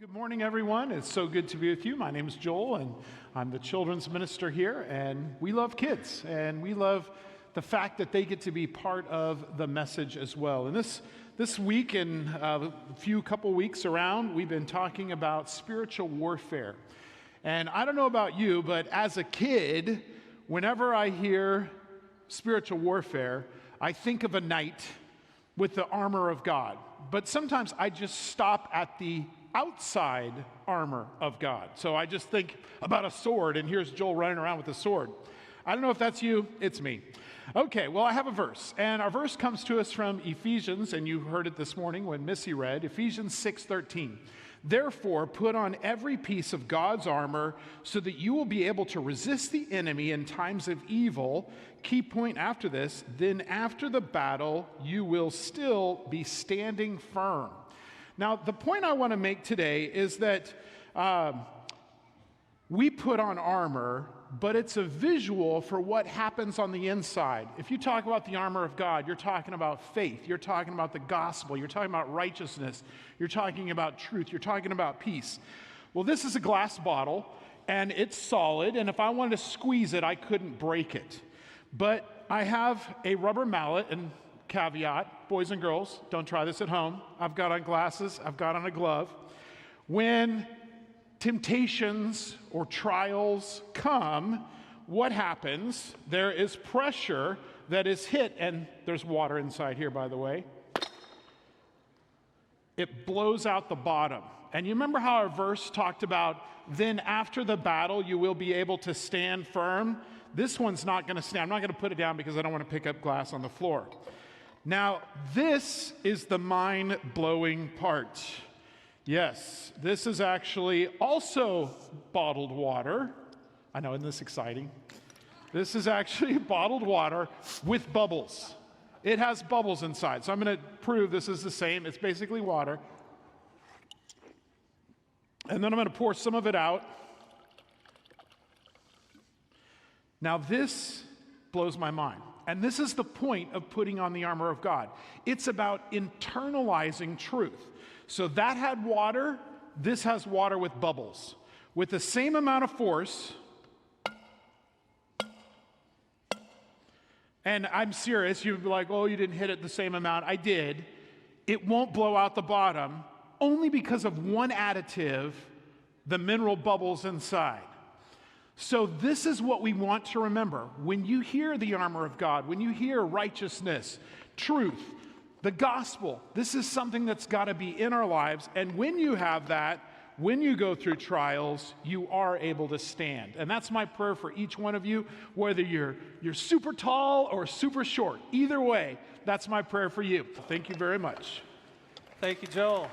Good morning, everyone. It's so good to be with you. My name is Joel, and I'm the children's minister here, and we love kids, and we love the fact that they get to be part of the message as well. And this week and a couple weeks around, we've been talking about spiritual warfare. And I don't know about you, but as a kid, whenever I hear spiritual warfare, I think of a knight with the armor of God. But sometimes I just stop at the outside armor of God. So I just think about a sword, and here's Joel running around with a sword. I don't know if that's you, it's me. Okay, well, I have a verse, and our verse comes to us from Ephesians, and you heard it this morning when Missy read, Ephesians 6:13. Therefore, put on every piece of God's armor so that you will be able to resist the enemy in times of evil. Key point after this, then after the battle, you will still be standing firm. Now, the point I want to make today is that we put on armor, but it's a visual for what happens on the inside. If you talk about the armor of God, you're talking about faith, you're talking about the gospel, you're talking about righteousness, you're talking about truth, you're talking about peace. Well, this is a glass bottle, and it's solid, and if I wanted to squeeze it, I couldn't break it. But I have a rubber mallet, and caveat, boys and girls, don't try this at home. I've got on glasses, I've got on a glove. When temptations or trials come, what happens? There is pressure that is hit, and there's water inside here, by the way. It blows out the bottom. And you remember how our verse talked about, then after the battle, you will be able to stand firm? This one's not going to stand. I'm not going to put it down because I don't want to pick up glass on the floor. Now, this is the mind-blowing part. Yes, this is actually also bottled water. I know, isn't this exciting? This is actually bottled water with bubbles. It has bubbles inside, so I'm going to prove this is the same. It's basically water. And then I'm going to pour some of it out. Now, this blows my mind. And this is the point of putting on the armor of God. It's about internalizing truth. So that had water, this has water with bubbles. With the same amount of force, and I'm serious, you'd be like, oh, you didn't hit it the same amount. I did. It won't blow out the bottom, only because of one additive, the mineral bubbles inside. So this is what we want to remember. When you hear the armor of God, when you hear righteousness, truth, the gospel, this is something that's got to be in our lives. And when you have that, when you go through trials, you are able to stand. And that's my prayer for each one of you, whether you're super tall or super short. Either way, that's my prayer for you. Thank you very much. Thank you, Joel.